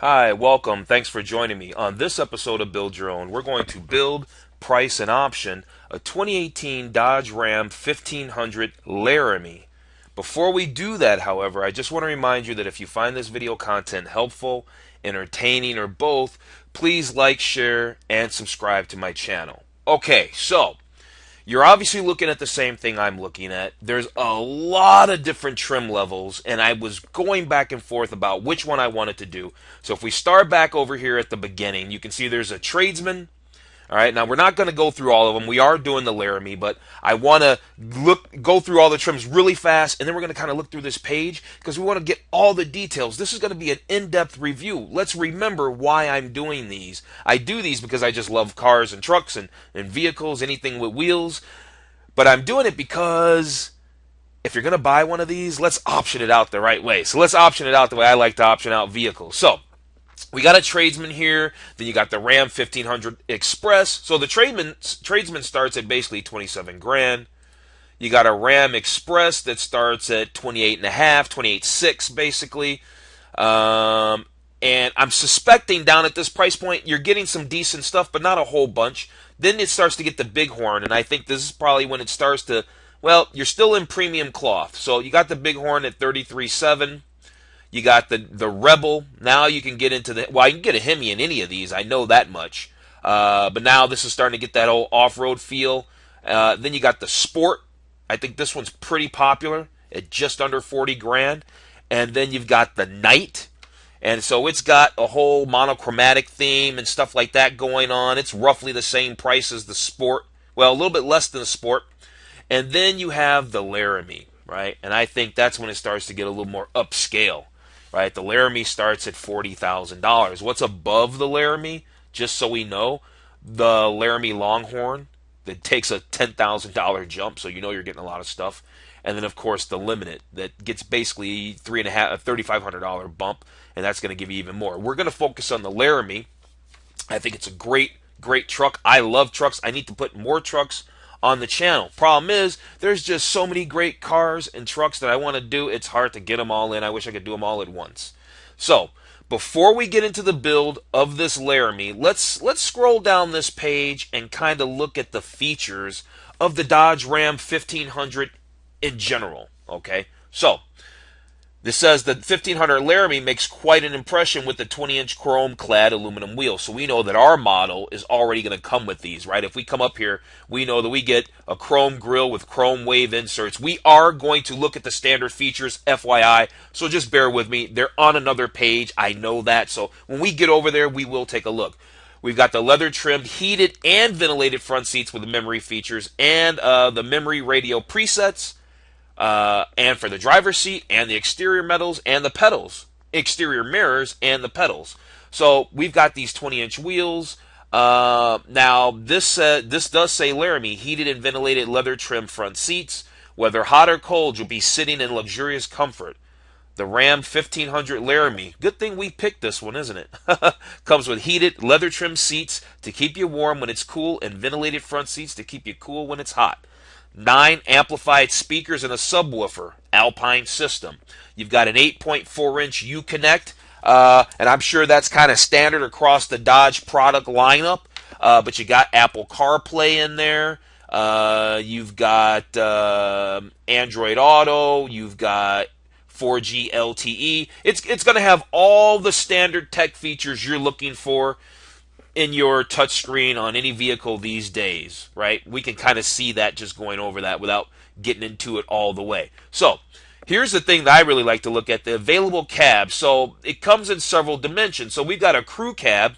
Hi, welcome. Thanks for joining me. On this episode of Build Your Own, we're going to build, price, and option a 2018 Dodge Ram 1500 Laramie. Before we do that, however, I just want to remind you that if you find this video content helpful, entertaining, or both, please like, share, and subscribe to my channel. Okay, so you're obviously looking at the same thing I'm looking at. There's a lot of different trim levels, and I was going back and forth about which one I wanted to do. So if we start back over here at the beginning, you can see there's a tradesman. All right, now we're not going to go through all of them. We are doing the Laramie, but I want to go through all the trims really fast, and then we're going to kind of look through this page because we want to get all the details. This is going to be an in-depth review. Let's remember why I'm doing these. I do these because I just love cars and trucks and vehicles, anything with wheels. But I'm doing it because if you're going to buy one of these, let's option it out the right way. So let's option it out the way I like to option out vehicles. So we got a tradesman here. Then you got the Ram 1500 Express. So the tradesman starts at basically 27 grand. You got a Ram Express that starts at 28 and a half, 28.6 basically. And I'm suspecting down at this price point, you're getting some decent stuff, but not a whole bunch. Then it starts to get the Bighorn, and I think this is probably when it starts to, well, you're still in premium cloth. So you got the Bighorn at 33.7. You got the Rebel. Now you can get into well, you can get a Hemi in any of these. I know that much. But now this is starting to get that old off-road feel. Then you got the Sport. I think this one's pretty popular at just under 40 grand. And then you've got the Knight. And so it's got a whole monochromatic theme and stuff like that going on. It's roughly the same price as the Sport. Well, a little bit less than the Sport. And then you have the Laramie, right? And I think that's when it starts to get a little more upscale. Right, the Laramie starts at $40,000. What's above the Laramie? Just so we know, the Laramie Longhorn that takes a $10,000 jump, so you know you're getting a lot of stuff. And then of course the Limited that gets basically $3,500 bump, and that's going to give you even more. We're going to focus on the Laramie. I think it's a great truck. I love trucks. I need to put more trucks on the channel. Problem is, there's just so many great cars and trucks that I want to do. It's hard to get them all in. I wish I could do them all at once. So, before we get into the build of this Laramie, let's scroll down this page and kind of look at the features of the Dodge Ram 1500 in general. Okay, so this says the 1500 Laramie makes quite an impression with the 20-inch chrome-clad aluminum wheels. So we know that our model is already going to come with these, right? If we come up here, we know that we get a chrome grille with chrome wave inserts. We are going to look at the standard features, FYI, so just bear with me. They're on another page. I know that. So when we get over there, we will take a look. We've got the leather-trimmed, heated, and ventilated front seats with the memory features and the memory radio presets. And for the driver's seat and the exterior metals and the pedals, exterior mirrors and the pedals. So we've got these 20-inch wheels. Now this does say Laramie, heated and ventilated leather trim front seats. Whether hot or cold, you'll be sitting in luxurious comfort. The Ram 1500 Laramie, good thing we picked this one, isn't it? Comes with heated leather trim seats to keep you warm when it's cool and ventilated front seats to keep you cool when it's hot. 9 amplified speakers and a subwoofer, Alpine system. You've got an 8.4-inch Uconnect, and I'm sure that's kind of standard across the Dodge product lineup. But you got Apple CarPlay in there. You've got Android Auto. You've got 4G LTE. It's going to have all the standard tech features you're looking for in your touchscreen on any vehicle these days, right? We can kind of see that just going over that without getting into it all the way. So here's the thing that I really like to look at, the available cab. So it comes in several dimensions. So we've got a crew cab,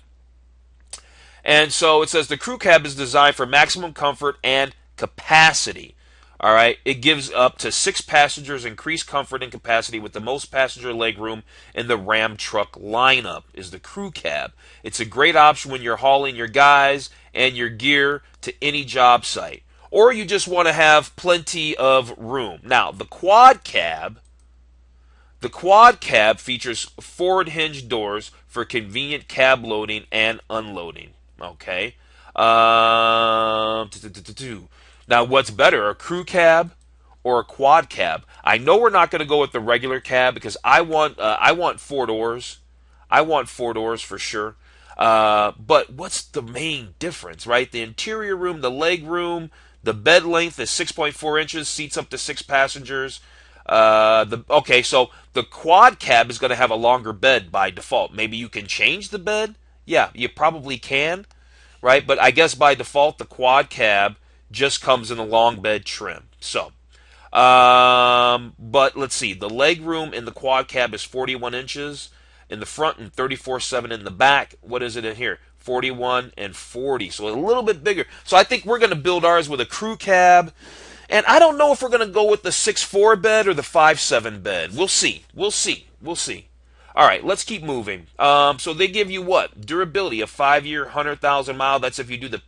and so it says the crew cab is designed for maximum comfort and capacity. All right, it gives up to 6 passengers, increased comfort and capacity with the most passenger legroom in the Ram truck lineup is the crew cab. It's a great option when you're hauling your guys and your gear to any job site, or you just want to have plenty of room. Now, the quad cab features forward hinge doors for convenient cab loading and unloading. Okay. Now, what's better, a crew cab or a quad cab? I know we're not going to go with the regular cab because I want 4 doors. I want 4 doors for sure. But what's the main difference, right? The interior room, the leg room, the bed length is 6.4 inches, seats up to 6 passengers. Okay, so the quad cab is going to have a longer bed by default. Maybe you can change the bed. Yeah, you probably can, right? But I guess by default, the quad cab just comes in a long bed trim. So, but let's see. The leg room in the quad cab is 41 inches in the front and 34.7 in the back. What is it in here? 41 and 40. So a little bit bigger. So I think we're going to build ours with a crew cab. And I don't know if we're going to go with the 6.4 bed or the 5.7 bed. We'll see. We'll see. We'll see. All right, let's keep moving. So they give you what? Durability, a 5-year, 100,000 mile. That's if you do the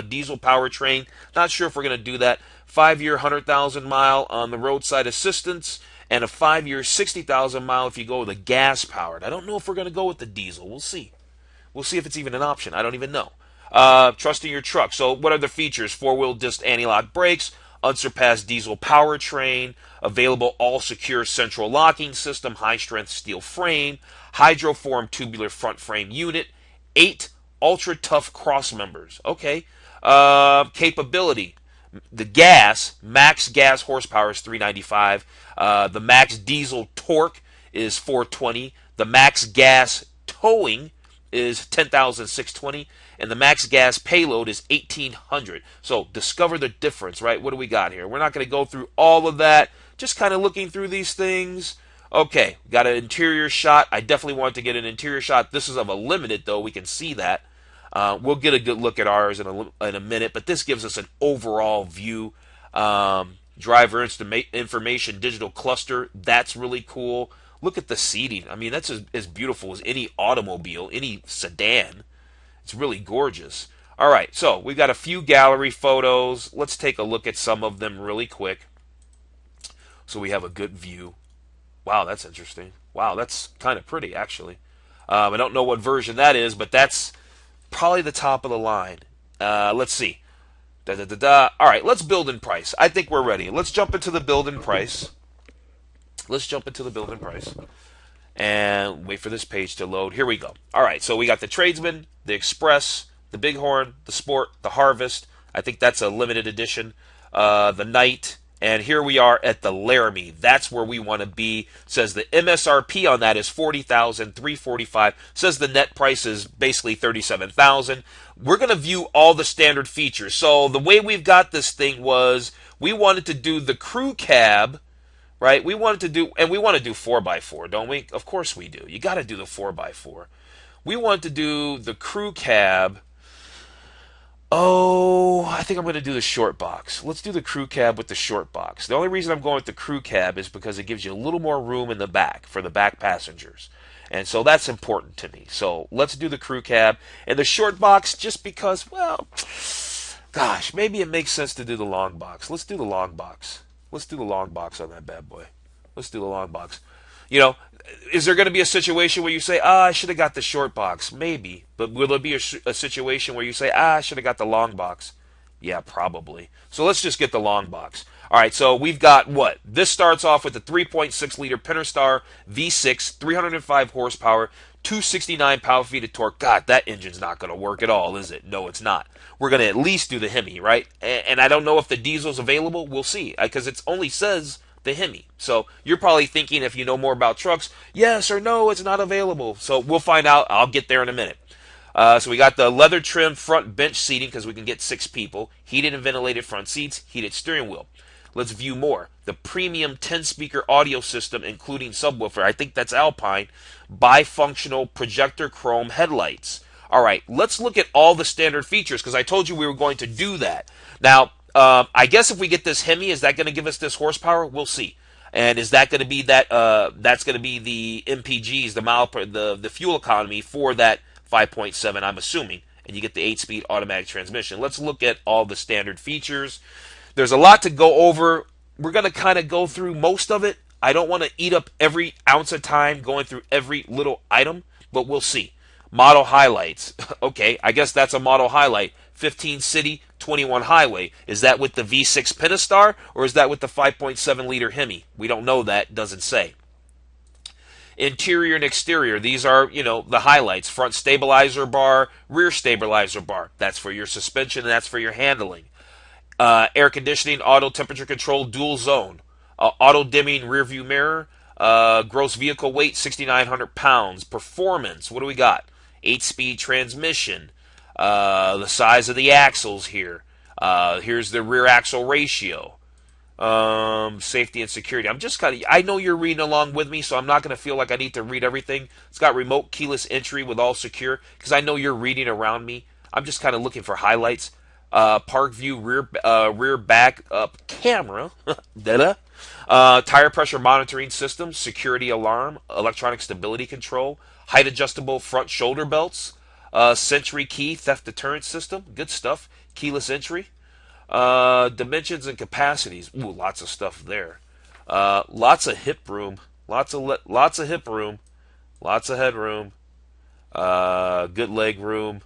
diesel powertrain. Not sure if we're going to do that. 5-year, 100,000 mile on the roadside assistance, and a 5-year, 60,000 mile if you go with a gas powered. I don't know if we're going to go with the diesel. We'll see. We'll see if it's even an option. I don't even know. Trusting your truck. So what are the features? 4-wheel disc anti-lock brakes, unsurpassed diesel powertrain, available all-secure central locking system, high-strength steel frame, hydroform tubular front frame unit, 8 ultra-tough cross members. Okay. Capability. The max gas horsepower is 395. The max diesel torque is 420. The max gas towing is 10,620. And the max gas payload is 1,800. So discover the difference, right? What do we got here? We're not going to go through all of that. Just kind of looking through these things. Okay, got an interior shot. I definitely want to get an interior shot. This is of a limited, though. We can see that. We'll get a good look at ours in a minute, but this gives us an overall view. Driver information, digital cluster. That's really cool. Look at the seating. I mean, that's as beautiful as any automobile, any sedan. It's really gorgeous. All right, so we've got a few gallery photos. Let's take a look at some of them really quick so we have a good view. Wow, that's interesting. Wow, that's kind of pretty, actually. I don't know what version that is, but that's probably the top of the line. Let's see. All right, let's build in price. I think we're ready. Let's jump into the build in price. And wait for this page to load. Here we go. All right, so we got the Tradesman, the Express, the Bighorn, the Sport, the Harvest. I think that's a limited edition. The Knight, and here we are at the Laramie. That's where we want to be. Says the MSRP on that is $40,345. Says the net price is basically $37,000. We're going to view all the standard features. So the way we've got this thing was we wanted to do the crew cab. Right? We want to do 4x4, don't we? Of course we do. You got to do the 4x4. We want to do the crew cab. Oh, I think I'm going to do the short box. Let's do the crew cab with the short box. The only reason I'm going with the crew cab is because it gives you a little more room in the back for the back passengers. And so that's important to me. So let's do the crew cab and the short box just because, well, gosh, maybe it makes sense to do the long box. Let's do the long box. Let's do the long box on that bad boy. Let's do the long box. You know, is there going to be a situation where you say, I should have got the short box? Maybe. But will there be a situation where you say, I should have got the long box? Yeah, probably. So let's just get the long box. All right, so we've got what? This starts off with the 3.6-liter Pentastar V6, 305 horsepower, 269 pound-feet of torque. God, that engine's not going to work at all, is it? No, it's not. We're going to at least do the Hemi, right? And I don't know if the diesel's available. We'll see, because it only says the Hemi. So you're probably thinking, if you know more about trucks, yes or no, it's not available. So we'll find out. I'll get there in a minute. So we got the leather trim front bench seating because we can get 6 people. Heated and ventilated front seats. Heated steering wheel. Let's view more. The premium 10-speaker audio system, including subwoofer. I think that's Alpine. Bifunctional projector chrome headlights. All right, let's look at all the standard features because I told you we were going to do that. Now, I guess if we get this Hemi, is that going to give us this horsepower? We'll see. And is that going to be that? That's going to be the MPGs, the fuel economy for that 5.7. I'm assuming, and you get the 8-speed automatic transmission. Let's look at all the standard features. There's a lot to go over. We're going to kind of go through most of it. I don't want to eat up every ounce of time going through every little item, but we'll see. Model highlights. Okay, I guess that's a model highlight. 15 city, 21 highway. Is that with the V6 Pentastar or is that with the 5.7-liter Hemi? We don't know that. Doesn't say. Interior and exterior, these are, the highlights. Front stabilizer bar, rear stabilizer bar. That's for your suspension and that's for your handling. Air conditioning, auto temperature control, dual zone. Auto dimming rear view mirror. Gross vehicle weight, 6,900 pounds. Performance, what do we got? 8-speed transmission. The size of the axles here. Here's the rear axle ratio. Safety and security. I know you're reading along with me, so I'm not going to feel like I need to read everything. It's got remote keyless entry with all secure, because I know you're reading around me. I'm just kind of looking for highlights. Park view rear back up camera. Tire pressure monitoring system, security alarm, electronic stability control, height adjustable front shoulder belts, Sentry key theft deterrent system. Good stuff. Keyless entry. Dimensions and capacities. Ooh, lots of stuff there. Lots of hip room. Lots of hip room. Lots of headroom. Good leg room.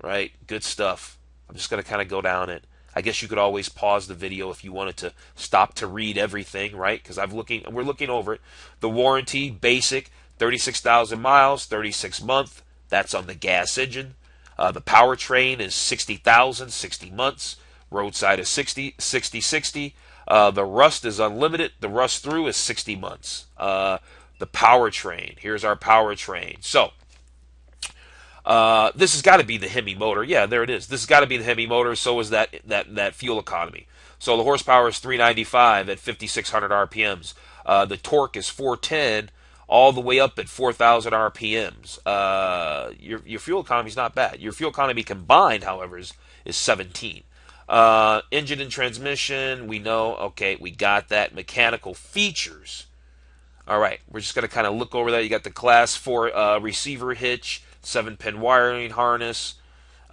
Right. Good stuff. I'm just gonna kind of go down it. I guess you could always pause the video if you wanted to stop to read everything, right? Because we're looking over it. The warranty, basic, 36,000 miles, 36 month. That's on the gas engine. The powertrain is 60,000, 60 months. Roadside is 60, 60, 60. The rust is unlimited. The rust through is 60 months. The powertrain. Here's our powertrain. So, this has got to be the Hemi motor. Yeah, there it is. This has got to be the Hemi motor. So is that fuel economy. So the horsepower is 395 at 5,600 RPMs. The torque is 410 all the way up at 4,000 RPMs. Your fuel economy is not bad. Your fuel economy combined, however, is 17. Engine and transmission, we know. Okay, we got that. Mechanical features. All right, we're just going to kind of look over that. You got the Class 4 receiver hitch, 7-pin wiring harness.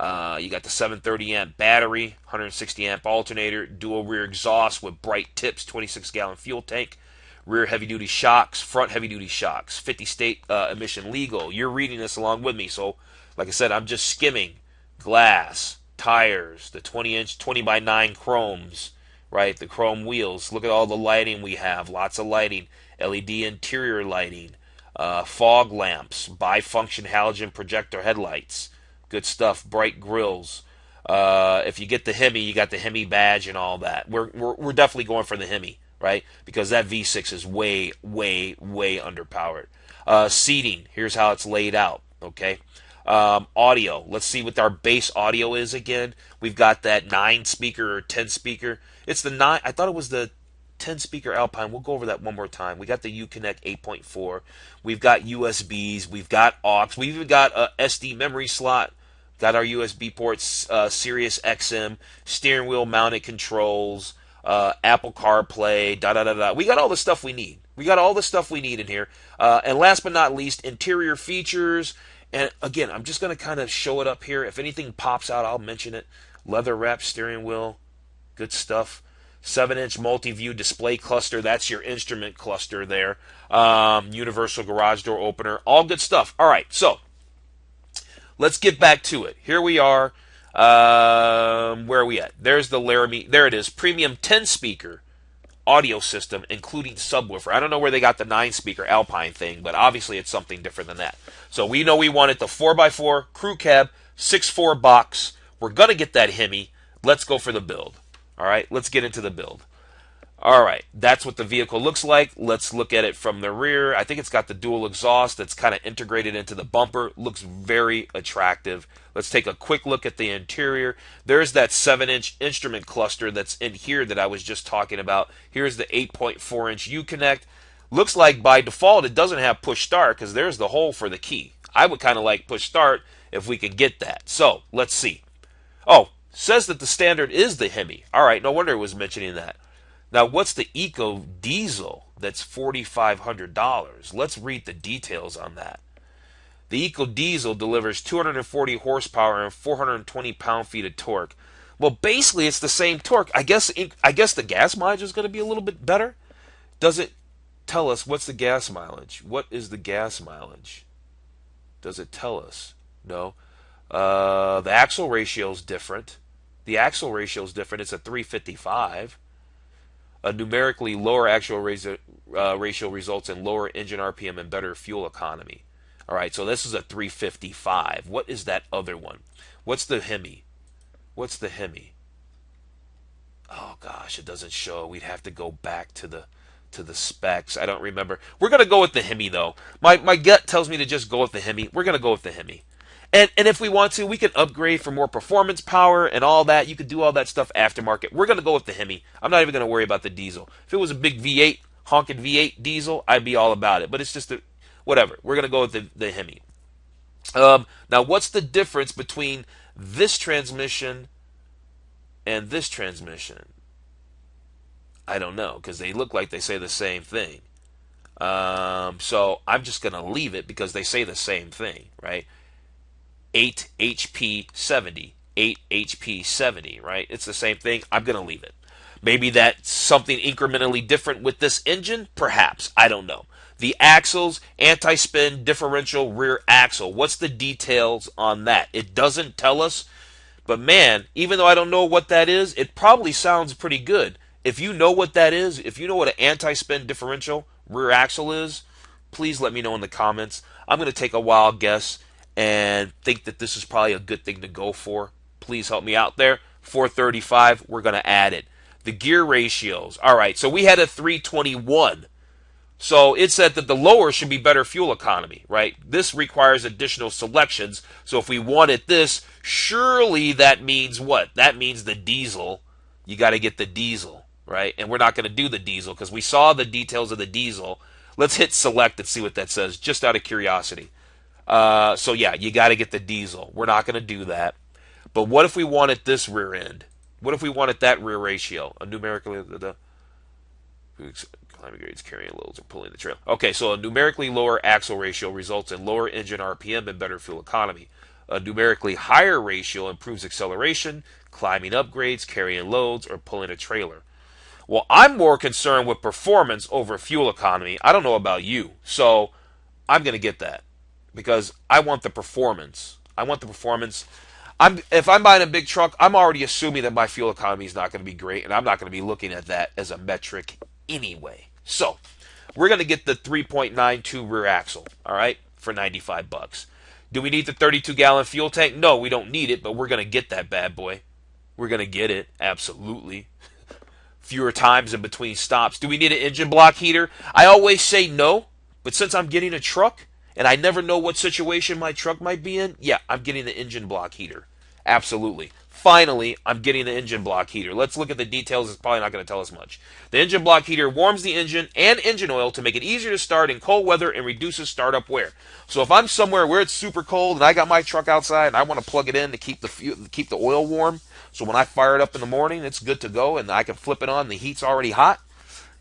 You got the 730 amp battery, 160 amp alternator, dual rear exhaust with bright tips, 26-gallon fuel tank, rear heavy-duty shocks, front heavy-duty shocks, 50 state emission legal. You're reading this along with me, so like I said, I'm just skimming. Glass, tires, the 20-inch 20x9 chromes, right? The chrome wheels. Look at all the lighting we have. Lots of lighting. LED interior lighting. Fog lamps. Bifunction halogen projector headlights. Good stuff. Bright grills. If you get the Hemi, you got the Hemi badge and all that. We're definitely going for the Hemi, right? Because that V6 is way, way, way underpowered. Seating. Here's how it's laid out. Okay. Audio. Let's see what our base audio is again. We've got that 9-speaker or 10-speaker. It's the 9. I thought it was the 10-speaker Alpine. We'll go over that one more time. We got the Uconnect 8.4. We've got USBs. We've got aux. We've even got a SD memory slot. Got our USB ports, Sirius XM, steering wheel mounted controls, Apple CarPlay, da-da-da-da. We got all the stuff we need. We got all the stuff we need in here. And last but not least, interior features. And again, I'm just going to kind of show it up here. If anything pops out, I'll mention it. Leather wrapped steering wheel. Good stuff. 7-inch multi-view display cluster. That's your instrument cluster there. Universal garage door opener. All good stuff. All right, so let's get back to it. Here we are. Where are we at? There's the Laramie. There it is. Premium 10-speaker audio system, including subwoofer. I don't know where they got the 9-speaker Alpine thing, but obviously it's something different than that. So we know we wanted the 4x4 crew cab, 6.4 box. We're going to get that Hemi. Let's go for the build. All right, let's get into the build. All right, that's what the vehicle looks like. Let's look at it from the rear. I think it's got the dual exhaust that's kind of integrated into the bumper. Looks very attractive. Let's take a quick look at the interior. There's that 7-inch instrument cluster that's in here that I was just talking about. Here's the 8.4-inch Uconnect. Looks like by default it doesn't have push start because there's the hole for the key. I would kind of like push start if we can get that. So let's see. Oh, says that the standard is the Hemi. All right, no wonder it was mentioning that. Now, what's the Eco Diesel that's $4,500? Let's read the details on that. The Eco Diesel delivers 240 horsepower and 420 pound-feet of torque. Well, basically, it's the same torque. I guess the gas mileage is going to be a little bit better. Does it tell us what's the gas mileage? What is the gas mileage? Does it tell us? No. The axle ratio is different. The axle ratio is different. It's a 355. A numerically lower actual ratio results in lower engine RPM and better fuel economy. All right, so this is a 355. What is that other one? What's the Hemi? What's the Hemi? Oh gosh, it doesn't show. We'd have to go back to the specs. I don't remember. We're gonna go with the Hemi though. My gut tells me to just go with the Hemi. We're gonna go with the Hemi. And if we want to, we can upgrade for more performance power and all that. You could do all that stuff aftermarket. We're gonna go with the Hemi. I'm not even gonna worry about the diesel. If it was a big V8, honking V8 diesel, I'd be all about it. But it's just whatever. We're gonna go with the Hemi. Now, what's the difference between this transmission and this transmission? I don't know, because they look like they say the same thing. So I'm just going to leave it because they say the same thing, right? 8 HP 70, 8 HP 70, right? It's the same thing. I'm going to leave it. Maybe that's something incrementally different with this engine? Perhaps. I don't know. The axles, anti-spin, differential, rear axle. What's the details on that? It doesn't tell us. But man, even though I don't know what that is, it probably sounds pretty good. If you know what that is, if you know what an anti-spin differential rear axle is, please let me know in the comments. I'm going to take a wild guess and think that this is probably a good thing to go for. Please help me out there. 435, we're going to add it. The gear ratios. All right, so we had a 321. So it said that the lower should be better fuel economy, right? This requires additional selections. So if we wanted this, surely that means what? That means the diesel. You got to get the diesel, right? And we're not going to do the diesel because we saw the details of the diesel. Let's hit select and see what that says, just out of curiosity. So yeah, you got to get the diesel. We're not going to do that. But what if we wanted this rear end? What if we wanted that rear ratio? A numerically climbing grades, carrying loads, or pulling the trailer. Okay, so a numerically lower axle ratio results in lower engine RPM and better fuel economy. A numerically higher ratio improves acceleration, climbing upgrades, carrying loads, or pulling a trailer. Well, I'm more concerned with performance over fuel economy. I don't know about you, so I'm going to get that because I want the performance. I want the performance. If I'm buying a big truck, I'm already assuming that my fuel economy is not going to be great, and I'm not going to be looking at that as a metric anyway. So, we're going to get the 3.92 rear axle, all right, for 95 bucks. Do we need the 32-gallon fuel tank? No, we don't need it, but we're going to get that bad boy. We're going to get it, absolutely. Fewer times in between stops. Do we need an engine block heater? I always say no, but since I'm getting a truck, and I never know what situation my truck might be in, yeah, I'm getting the engine block heater. Absolutely. Finally, I'm getting the engine block heater. Let's look at the details. It's probably not going to tell us much. The engine block heater warms the engine and engine oil to make it easier to start in cold weather and reduces startup wear. So if I'm somewhere where it's super cold and I got my truck outside and I want to plug it in to keep the oil warm, so when I fire it up in the morning, it's good to go and I can flip it on, the heat's already hot.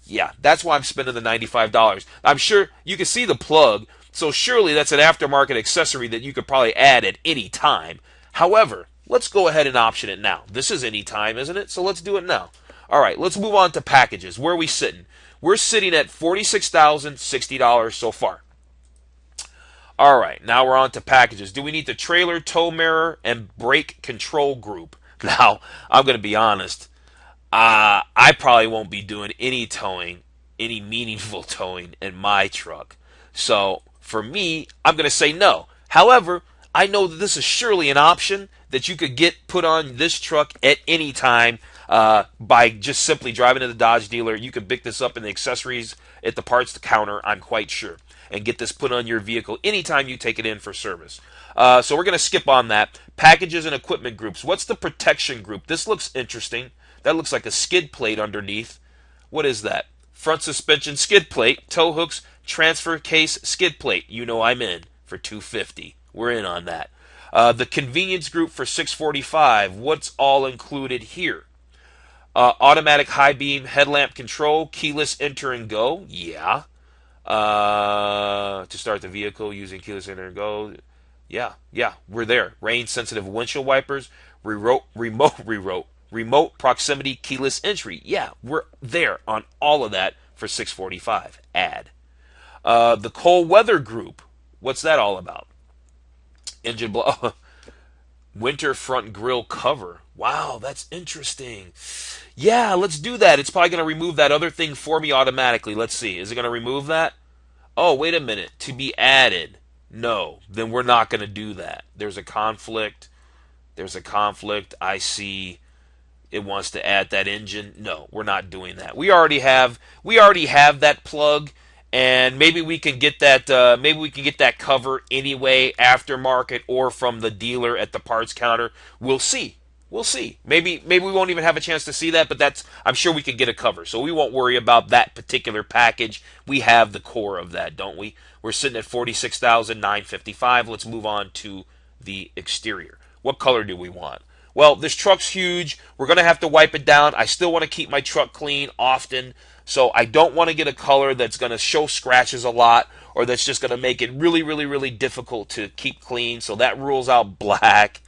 Yeah, that's why I'm spending the $95. I'm sure you can see the plug, so surely that's an aftermarket accessory that you could probably add at any time. However, let's go ahead and option it now. This is any time, isn't it? So let's do it now. All right, let's move on to packages. Where are we sitting? We're sitting at $46,060 so far. All right, now we're on to packages. Do we need the trailer, tow mirror, and brake control group? Now, I'm going to be honest. I probably won't be doing any towing, any meaningful towing in my truck. So for me, I'm going to say no. However, I know that this is surely an option that you could get put on this truck at any time by just simply driving to the Dodge dealer. You could pick this up in the accessories at the parts counter, I'm quite sure, and get this put on your vehicle anytime you take it in for service. So we're going to skip on that. Packages and equipment groups. What's the protection group? This looks interesting. That looks like a skid plate underneath. What is that? Front suspension skid plate, tow hooks, transfer case skid plate. You know I'm in for $250. We're in on that. The convenience group for $645. What's all included here? Automatic high beam headlamp control, keyless enter and go. Yeah. To start the vehicle using keyless enter and go. Yeah, we're there. Rain sensitive windshield wipers, remote proximity keyless entry. Yeah, we're there on all of that for $645. Add. The cold weather group. What's that all about? Engine block. Winter front grille cover. Wow, that's interesting. Yeah, let's do that. It's probably going to remove that other thing for me automatically. Let's see. Is it going to remove that? Oh, wait a minute. To be added. No, then we're not going to do that. There's a conflict. There's a conflict. I see it wants to add that engine. No, we're not doing that. We already have that plug, and maybe we can get that cover anyway, aftermarket or from the dealer at the parts counter. We'll see. We'll see. Maybe we won't even have a chance to see that, but I'm sure we can get a cover. So we won't worry about that particular package. We have the core of that, don't we? We're sitting at $46,955. Let's move on to the exterior. What color do we want? Well, this truck's huge. We're going to have to wipe it down. I still want to keep my truck clean often, so I don't want to get a color that's going to show scratches a lot or that's just going to make it really, really, really difficult to keep clean. So that rules out black.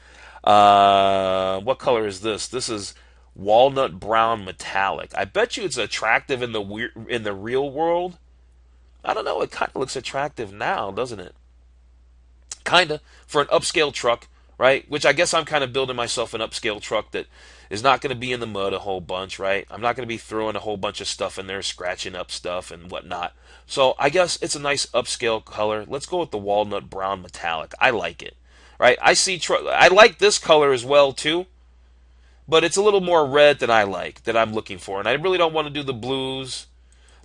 What color is this? This is walnut brown metallic. I bet you it's attractive in the real world. I don't know. It kind of looks attractive now, doesn't it? Kind of, for an upscale truck, right? Which I guess I'm kind of building myself an upscale truck that is not going to be in the mud a whole bunch, right? I'm not going to be throwing a whole bunch of stuff in there, scratching up stuff and whatnot. So I guess it's a nice upscale color. Let's go with the walnut brown metallic. I like it, right? I like this color as well too, but it's a little more red than that I'm looking for, and I really don't want to do the blues.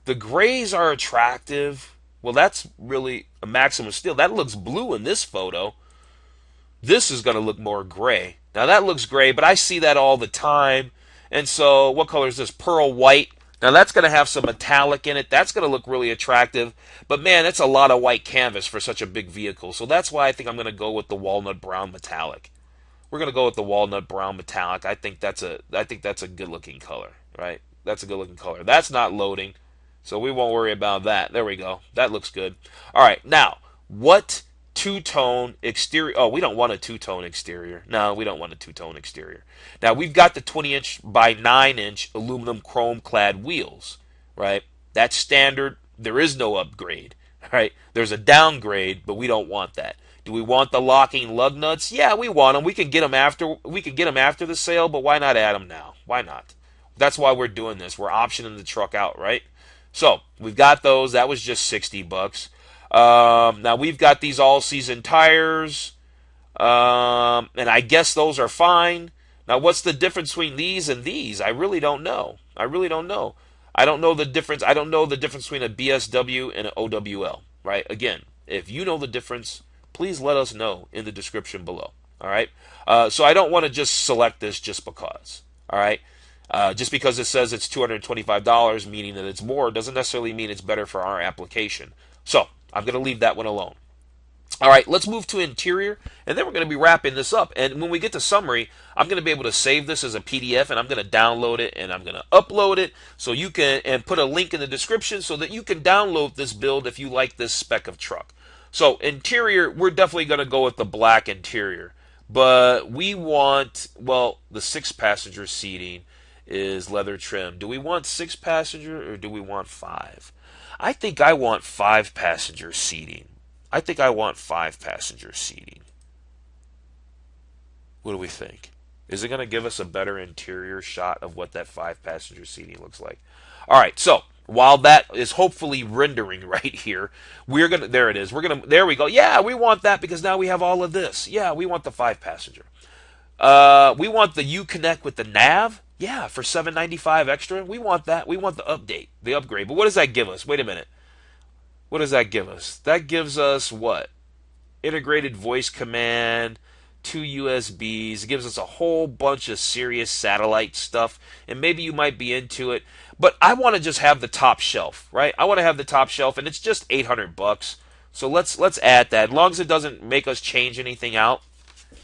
The grays are attractive. Well, that's really a maximum steel. That looks blue in this photo. This is going to look more gray. Now that looks gray, but I see that all the time. And so what color is this? Pearl white. Now that's going to have some metallic in it. That's going to look really attractive. But man, that's a lot of white canvas for such a big vehicle. So that's why I think I'm going to go with the walnut brown metallic. We're going to go with the walnut brown metallic. I think that's a good looking color, right? That's a good looking color. That's not loading, so we won't worry about that. There we go. That looks good. All right, now what two-tone exterior? Oh, we don't want a two-tone exterior. No, we don't want a two-tone exterior. Now we've got the 20-inch by 9-inch aluminum chrome-clad wheels, right? That's standard. There is no upgrade, right? There's a downgrade, but we don't want that. Do we want the locking lug nuts? Yeah, we want them. We can get them after the sale, but why not add them now? Why not? That's why we're doing this. We're optioning the truck out, right? So we've got those. That was just $60. Now we've got these all-season tires, and I guess those are fine. Now, what's the difference between these and these? I really don't know. I don't know the difference. I don't know the difference between a BSW and an OWL, right? Again, if you know the difference, please let us know in the description below. All right. So I don't want to just select this just because. All right. Just because it says it's $225, meaning that it's more, doesn't necessarily mean it's better for our application. So I'm going to leave that one alone. All right, let's move to interior, and then we're going to be wrapping this up. And when we get to summary, I'm going to be able to save this as a PDF, and I'm going to download it, and I'm going to upload it, so you can, and put a link in the description so that you can download this build if you like this spec of truck. So interior, we're definitely going to go with the black interior, but we want, well, the 6-passenger seating is leather trim. Do we want 6-passenger or do we want 5? I think I want 5-passenger seating. I think I want 5-passenger seating. What do we think? Is it going to give us a better interior shot of what that 5-passenger seating looks like? All right, so while that is hopefully rendering right here, we're going to, there it is. There we go. Yeah, we want that because now we have all of this. Yeah, we want the 5-passenger. We want the Uconnect with the nav. Yeah, for $795 extra. We want that. We want the upgrade. But what does that give us? Wait a minute. What does that give us? That gives us what? Integrated voice command, 2 USBs. It gives us a whole bunch of serious satellite stuff, and maybe you might be into it. But I want to just have the top shelf, right? I want to have the top shelf, and it's just $800. So let's add that. As long as it doesn't make us change anything out,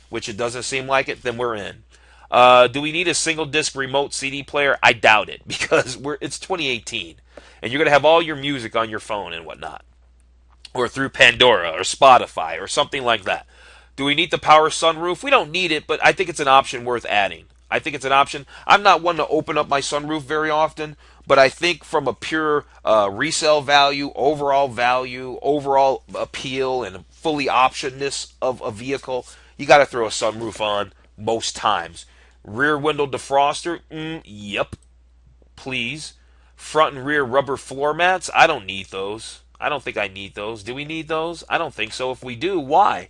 which it doesn't seem like it, then we're in. Do we need a single disc remote CD player? I doubt it because it's 2018. And you're going to have all your music on your phone and whatnot. Or through Pandora or Spotify or something like that. Do we need the power sunroof? We don't need it, but I think it's an option worth adding. I think it's an option. I'm not one to open up my sunroof very often, but I think from a pure resale value, overall appeal, and fully optionness of a vehicle, you got to throw a sunroof on most times. Rear window defroster, yep, please. Front and rear rubber floor mats, I don't need those. I don't think I need those. Do we need those? I don't think so. If we do, why?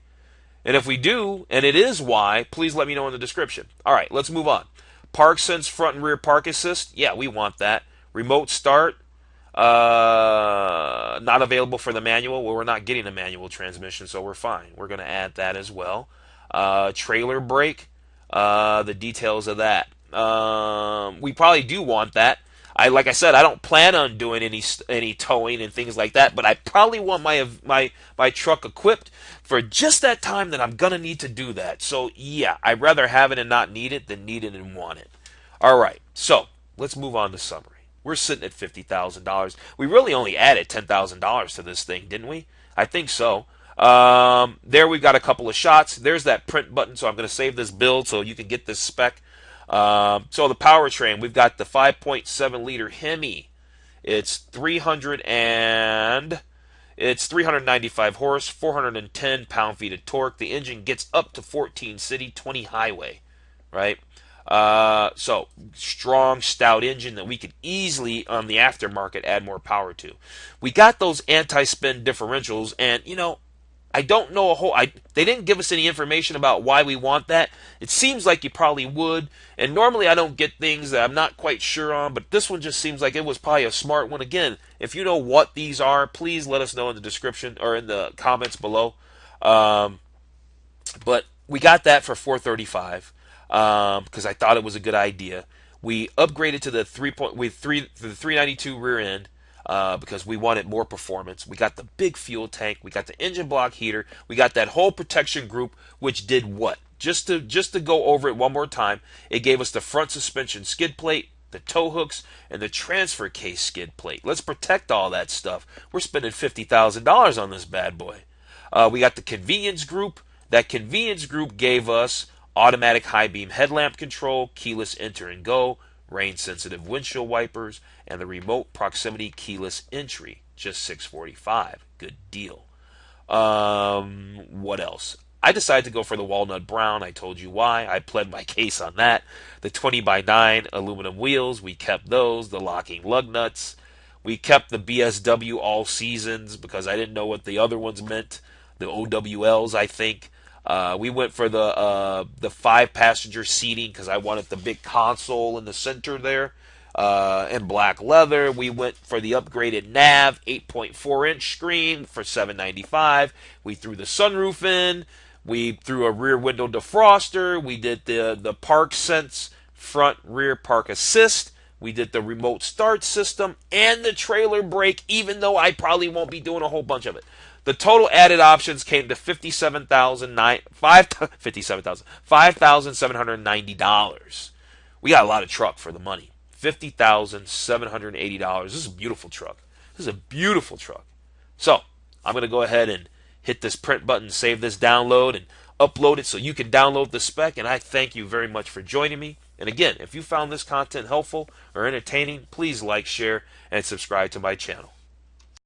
And if we do, and it is why, please let me know in the description. All right, let's move on. Park Sense front and rear park assist, yeah, we want that. Remote start, not available for the manual. Well, we're not getting a manual transmission, so we're fine. We're going to add that as well. Trailer brake, the details of that. We probably do want that. Like I said, I don't plan on doing any towing and things like that, but I probably want my truck equipped for just that time that I'm gonna need to do that. So yeah, I'd rather have it and not need it than need it and want it. All right, so let's move on to summary. We're sitting at $50,000. We really only added $10,000 to this thing, didn't we? I think so. There we've got a couple of shots. There's that print button, so I'm going to save this build so you can get this spec. So the powertrain, we've got the 5.7 liter Hemi. It's 395 horse, 410 pound-feet of torque. The engine gets up to 14 city, 20 highway, right? So strong, stout engine that we could easily on the aftermarket add more power to. We got those anti-spin differentials, and you know, I don't know they didn't give us any information about why we want that. It seems like you probably would, and normally I don't get things that I'm not quite sure on, but this one just seems like it was probably a smart one. Again, if you know what these are, please let us know in the description or in the comments below. But we got that for $435 because I thought it was a good idea. We upgraded to the 392 rear end. Because we wanted more performance. We got the big fuel tank. We got the engine block heater. We got that whole protection group, which did what? Just to go over it one more time, it gave us the front suspension skid plate, the tow hooks, and the transfer case skid plate. Let's protect all that stuff. We're spending $50,000 on this bad boy. We got the convenience group. That convenience group gave us automatic high beam headlamp control, keyless enter and go, rain-sensitive windshield wipers, and the remote proximity keyless entry. Just $645. Good deal. What else? I decided to go for the walnut brown. I told you why. I pled my case on that. The 20x9 aluminum wheels, we kept those. The locking lug nuts. We kept the BSW all seasons because I didn't know what the other ones meant. The OWLs, I think. We went for the 5-passenger seating because I wanted the big console in the center there, and black leather. We went for the upgraded nav, 8.4-inch screen for $795. We threw the sunroof in. We threw a rear window defroster. We did the Park Sense front rear park assist. We did the remote start system and the trailer brake, even though I probably won't be doing a whole bunch of it. The total added options came to $5,790. We got a lot of truck for the money. $50,780. This is a beautiful truck. This is a beautiful truck. So I'm going to go ahead and hit this print button, save this download, and upload it so you can download the spec. And I thank you very much for joining me. And again, if you found this content helpful or entertaining, please like, share, and subscribe to my channel.